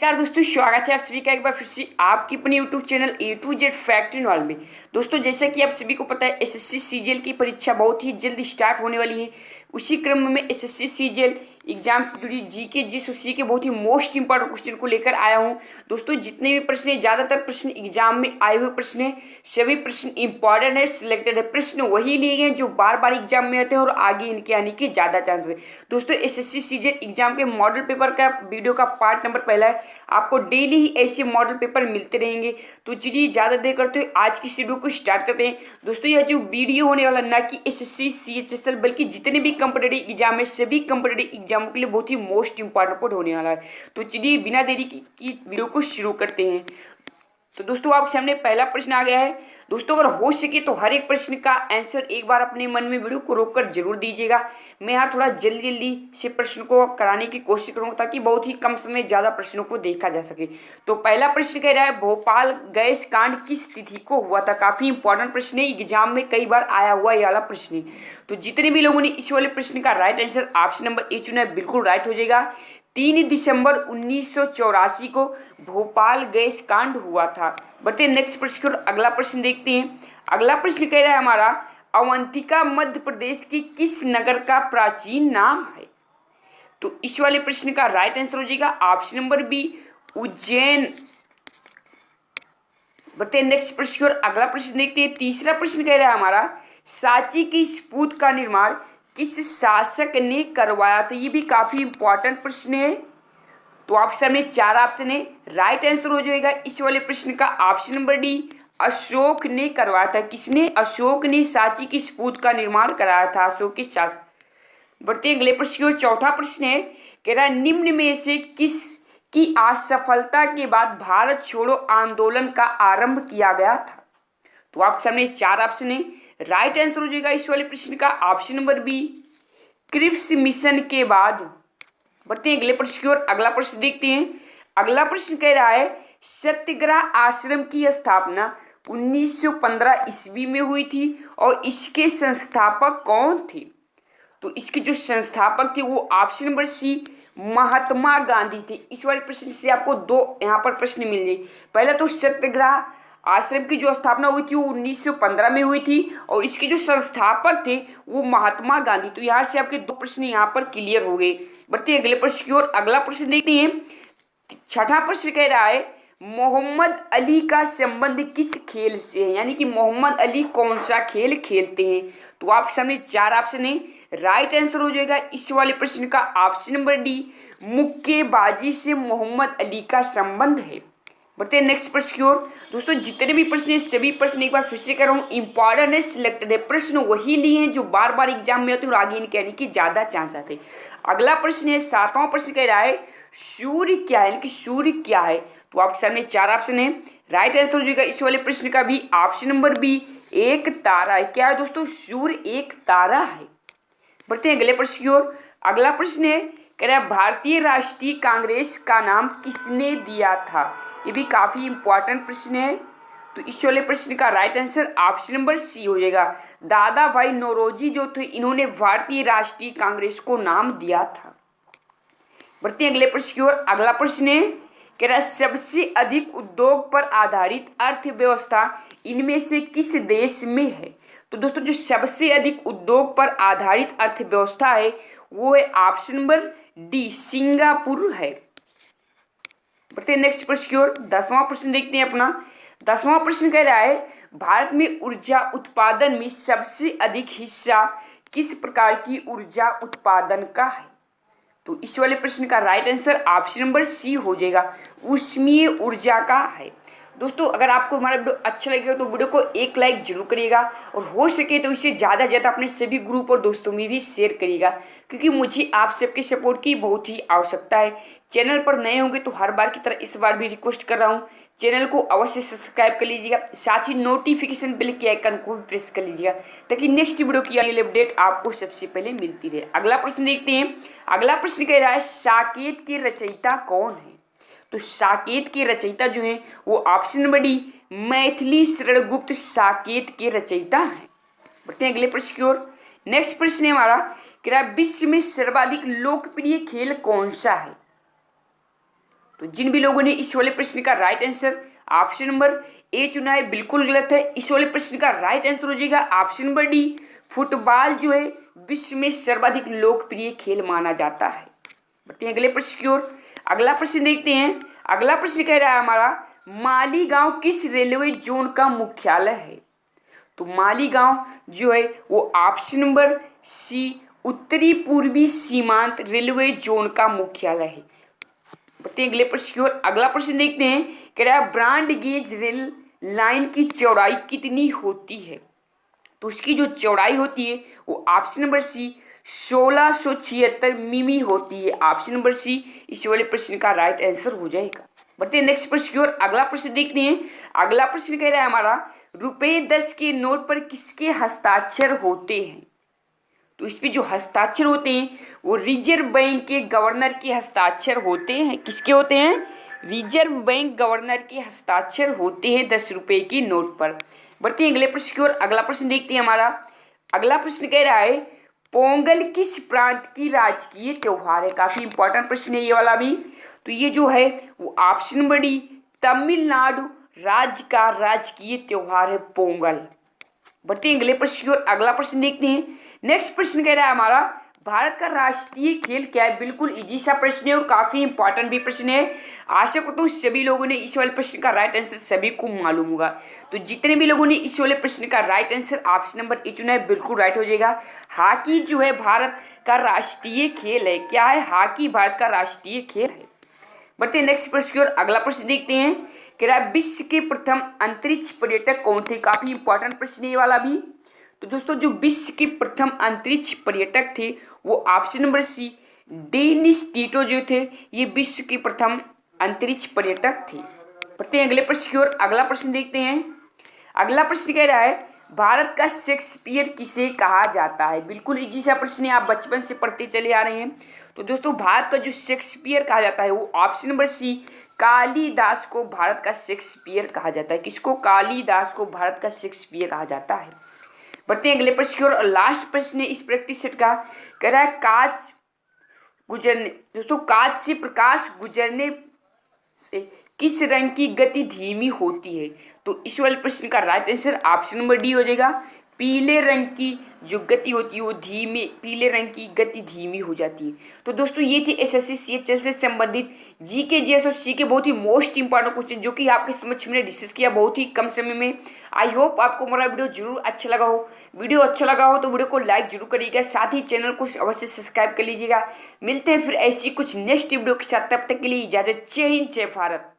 नमस्कार दोस्तों, स्वागत है आप सभी का एक बार फिर से आपकी अपने YouTube channel A to Z fact in all में। दोस्तों, जैसा कि आप सभी को पता है, एसएससी सीजीएल की परीक्षा बहुत ही जल्द स्टार्ट होने वाली है। उसी क्रम में एसएससी सीजीएल एग्जाम से जुड़ी जीके जीएस के बहुत ही मोस्ट इंपॉर्टेंट क्वेश्चन को लेकर आया हूं। दोस्तों, जितने भी प्रश्न हैं, ज्यादातर प्रश्न एग्जाम में आए हुए प्रश्न हैं, सभी प्रश्न इंपॉर्टेंट है, सिलेक्टेड है। प्रश्न वही लिए गए जो बार बार एग्जाम में आते हैं और आगे इनके आने के ज्यादा चांस है। दोस्तों, एसएससी सीजीएल एग्जाम के मॉडल पेपर का वीडियो का पार्ट नंबर पहला है। आपको डेली ही ऐसे मॉडल पेपर मिलते रहेंगे। तो चलिए ज्यादा देर करते हुए आज की वीडियो को स्टार्ट करते हैं। दोस्तों, यह जो वीडियो होने वाला ना कि एसएससी सीएचएसएल बल्कि जितने भी कॉम्पिटेटिव एग्जाम है, सभी कॉम्पिटेटिव एग्जामों के लिए बहुत ही मोस्ट इंपॉर्टेंट होने वाला है। तो चलिए बिना देरी की वीडियो को शुरू करते हैं। तो दोस्तों, आपके सामने पहला प्रश्न आ गया है। दोस्तों, अगर हो सके तो हर एक प्रश्न का आंसर एक बार अपने मन में वीडियो को रोककर जरूर दीजिएगा। मैं यहाँ थोड़ा जल्दी जल्दी से प्रश्न को कराने की कोशिश करूँगा ताकि बहुत ही कम समय में ज़्यादा प्रश्नों को देखा जा सके। तो पहला प्रश्न कह रहा है, भोपाल गैस कांड किस तिथि को हुआ था? काफ़ी इंपॉर्टेंट प्रश्न है, एग्जाम में कई बार आया हुआ ये वाला प्रश्न है। तो जितने भी लोगों ने इस वाले प्रश्न का right answer option number A चुना है, बिल्कुल राइट हो जाएगा। 3 दिसंबर 1984 को भोपाल गैस कांड हुआ था। बढ़ते हैं नेक्स्ट प्रश्न की ओर। अगला प्रश्न देखते हैं। अगला प्रश्न कह रहा है हमारा, अवंतिका मध्य प्रदेश की किस नगर का प्राचीन नाम है? तो इस वाले प्रश्न का राइट आंसर हो जाएगा ऑप्शन नंबर बी, उज्जैन। बढ़ते हैं नेक्स्ट प्रश्न की ओर। अगला प्रश्न देखते हैं। तीसरा प्रश्न कह रहा है हमारा, सांची की स्फूर्त का निर्माण किस शासक ने करवाया था? ये भी काफी इंपॉर्टेंट प्रश्न है। तो आपके सामने 4 ऑप्शन है, राइट आंसर हो जाएगा इस वाले प्रश्न का ऑप्शन नंबर डी, अशोक ने करवाया था। किसने? अशोक ने सांची की स्फूर्त का निर्माण कराया था, अशोक के साथ। बढ़ते हैं अगले प्रश्न की ओर। चौथा प्रश्न है, कह रहा है निम्न में से किस की असफलता के बाद भारत छोड़ो आंदोलन का आरंभ किया गया था? तो आपके सामने 4 ऑप्शन है, राइट आंसर हो जाएगा इस वाले प्रश्न का option number B, Cripps mission के बाद। बढ़ते हैं अगले प्रश्न की ओर। अगला प्रश्न देखते हैं। अगला प्रश्न कह रहा है, सत्याग्रह आश्रम की स्थापना 1915 ईस्वी में हुई थी और इसके संस्थापक कौन थे? तो इसके जो संस्थापक थे वो ऑप्शन नंबर सी, महात्मा गांधी थे। इस वाले प्रश्न से आपको 2 यहाँ पर प्रश्न मिल जाए। पहला तो सत्याग्रह आश्रम की जो स्थापना हुई थी वो 1915 में हुई थी और इसके जो संस्थापक थे वो महात्मा गांधी। तो यहाँ से आपके 2 प्रश्न यहाँ पर क्लियर हो गए। बढ़ते हैं अगले प्रश्न की ओर। अगला प्रश्न देखते हैं। छठा प्रश्न कह रहा है, मोहम्मद अली का संबंध किस खेल से है? यानी कि मोहम्मद अली कौन सा खेल खेलते हैं? तो आपके सामने 4 ऑप्शन है, राइट आंसर हो जाएगा इस वाले प्रश्न का ऑप्शन नंबर डी, मुक्केबाजी से मोहम्मद अली का संबंध है। बढ़ते हैं नेक्स्ट प्रश्न की ओर। दोस्तों, जितने भी प्रश्न हैं सभी प्रश्न एक बार फिर से कर रहा हूँ, इंपॉर्टेंट है, सिलेक्टेड है। प्रश्न वही लिए हैं जो बार बार एग्जाम में आते हैं और आगे इनके आने की ज्यादा चांस आते हैं। अगला प्रश्न है, 7वां प्रश्न कह रहा है, सूर्य क्या है? यानी कि सूर्य क्या है? तो आपके सामने 4 ऑप्शन है, राइट आंसर हो जाएगा इस वाले प्रश्न का भी ऑप्शन नंबर बी, एक तारा है। क्या है दोस्तों? सूर्य एक तारा है। बढ़ते हैं अगले प्रश्न की ओर। अगला प्रश्न है, कह रहा है, भारतीय राष्ट्रीय कांग्रेस का नाम किसने दिया था? ये भी काफी इंपॉर्टेंट प्रश्न है। तो इस वाले प्रश्न का right answer option number C हो जाएगा, दादा भाई नौरोजी जो थे इन्होंने भारतीय राष्ट्रीय कांग्रेस को नाम दिया था। बढ़ते हैं अगले प्रश्न की ओर। अगला प्रश्न है, कह रहा है, सबसे अधिक उद्योग पर आधारित अर्थव्यवस्था इनमें से किस देश में है? तो दोस्तों, जो सबसे अधिक उद्योग पर आधारित अर्थव्यवस्था है वो है ऑप्शन नंबर डी, सिंगापुर है। बढ़ते हैं नेक्स्ट प्रश्न की ओर। 10वां प्रश्न देखते हैं अपना। 10वां प्रश्न कह रहा है, भारत में ऊर्जा उत्पादन में सबसे अधिक हिस्सा किस प्रकार की ऊर्जा उत्पादन का है? तो इस वाले प्रश्न का right answer option number C हो जाएगा, ऊष्मीय ऊर्जा का है। दोस्तों, अगर आपको हमारा वीडियो अच्छा लगेगा तो वीडियो को एक लाइक जरूर करिएगा और हो सके तो इसे ज़्यादा से ज़्यादा अपने सभी ग्रुप और दोस्तों में भी शेयर करिएगा, क्योंकि मुझे आप सबके सपोर्ट की बहुत ही आवश्यकता है। चैनल पर नए होंगे तो हर बार की तरह इस बार भी रिक्वेस्ट कर रहा हूँ, चैनल को अवश्य सब्सक्राइब कर लीजिएगा, साथ ही नोटिफिकेशन बेल के आइकन को भी प्रेस कर लीजिएगा ताकि नेक्स्ट वीडियो की अगली अपडेट आपको सबसे पहले मिलती रहे। अगला प्रश्न देखते हैं। अगला प्रश्न कह रहा है, साकेत के रचयिता कौन है? तो साकेत के रचयिता जो है वो option number D, Maithili Sharan Gupt Saket के रचयिता हैं। बढ़ते हैं अगले प्रश्न की ओर। नेक्स्ट प्रश्न है हमारा, कह रहा है, विश्व में सर्वाधिक लोकप्रिय खेल कौन सा है? तो जिन भी लोगों ने इस वाले प्रश्न का right answer option number A चुना है बिल्कुल गलत है। इस वाले प्रश्न का राइट आंसर हो जाएगा ऑप्शन नंबर डी। फुटबॉल जो है विश्व में सर्वाधिक लोकप्रिय खेल माना जाता है। बढ़ते हैं अगले प्रश्न की ओर। अगला प्रश्न देखते हैं। अगला प्रश्न कह रहा है हमारा, मालीगांव किस रेलवे जोन का मुख्यालय है? तो मालीगांव जो है वो ऑप्शन नंबर सी उत्तरी पूर्वी सीमांत रेलवे जोन का मुख्यालय है। बढ़ते हैं अगले प्रश्न की ओर। अगला प्रश्न देखते हैं, कह रहा है ब्रॉड गेज रेल लाइन की चौड़ाई कितनी होती है? तो उसकी जो चौड़ाई होती है वो ऑप्शन नंबर सी 1676 मिमी होती है। ऑप्शन नंबर सी इस वाले प्रश्न का राइट आंसर हो जाएगा। बढ़ते हैं नेक्स्ट प्रश्न की ओर। अगला प्रश्न देखते हैं। अगला प्रश्न कह रहा है हमारा, रुपए 10 के नोट पर किसके हस्ताक्षर होते हैं? तो इस पे जो हस्ताक्षर होते हैं वो रिजर्व बैंक के गवर्नर के हस्ताक्षर होते हैं। किसके होते हैं? रिजर्व बैंक गवर्नर के हस्ताक्षर होते हैं 10 रुपए की नोट पर। बढ़ते हैं अगले प्रश्न की ओर। अगला प्रश्न देखते हैं हमारा। अगला प्रश्न कह रहा है, पोंगल किस प्रांत की राजकीय त्योहार है? काफी इंपॉर्टेंट प्रश्न है ये वाला भी। तो ये जो है वो ऑप्शन नंबर डी तमिलनाडु राज्य का राजकीय त्योहार है पोंगल। बढ़ते हैं अगले प्रश्न की ओर। अगला प्रश्न देखते हैं। नेक्स्ट प्रश्न कह रहा है हमारा, भारत का राष्ट्रीय खेल क्या है? बिल्कुल इजी सा प्रश्न है और काफी इंपॉर्टेंट भी प्रश्न है। आशा करता हूँ सभी लोगों ने इस वाले प्रश्न का राइट आंसर सभी को मालूम होगा। तो जितने भी लोगों ने इस वाले प्रश्न का right answer option number A चुना है बिल्कुल राइट हो जाएगा। हॉकी जो है भारत का राष्ट्रीय खेल है। क्या है? हॉकी भारत का राष्ट्रीय खेल है। बढ़ते हैं नेक्स्ट प्रश्न की ओर। अगला प्रश्न देखते हैं, कह रहा है विश्व के प्रथम अंतरिक्ष पर्यटक कौन थे? काफी इंपॉर्टेंट प्रश्न है ये वाला भी। तो दोस्तों जो विश्व के प्रथम अंतरिक्ष पर्यटक थे वो option number C Dennis Tito जो थे, ये विश्व के प्रथम अंतरिक्ष पर्यटक थे। बढ़ते हैं अगले प्रश्न की ओर। अगला प्रश्न देखते हैं। अगला प्रश्न कह रहा है, भारत का शेक्सपियर किसे कहा जाता है? बिल्कुल इजी सा प्रश्न है, आप बचपन से पढ़ते चले आ रहे हैं। तो दोस्तों भारत का जो शेक्सपियर कहा जाता है वो ऑप्शन नंबर सी कालिदास को भारत का शेक्सपियर कहा जाता है। किसको? कालिदास को भारत का शेक्सपियर कहा जाता है। बढ़ते हैं अगले प्रश्न की ओर। लास्ट प्रश्न है इस प्रैक्टिस सेट का, कह रहा है कांच गुजरने, दोस्तों कांच से प्रकाश गुजरने से किस रंग की गति धीमी होती है? तो इस वाले प्रश्न का right answer option number D हो जाएगा। पीले रंग की जो गति होती है वो पीले रंग की गति धीमी हो जाती है। तो दोस्तों ये थे एसएससी सीएचएल से संबंधित जीके जीएस और सी के बहुत ही मोस्ट इंपॉर्टेंट क्वेश्चन जो कि आपके समक्ष मैंने डिस्कस किया बहुत ही कम समय में। आई होप आपको हमारा वीडियो जरूर अच्छा लगा हो। वीडियो अच्छा लगा हो तो वीडियो को लाइक जरूर करिएगा, साथ ही चैनल को अवश्य सब्सक्राइब कर लीजिएगा। मिलते हैं फिर ऐसी कुछ नेक्स्ट वीडियो के साथ, तब तक के लिए इजाजत। जय हिंद, जय भारत।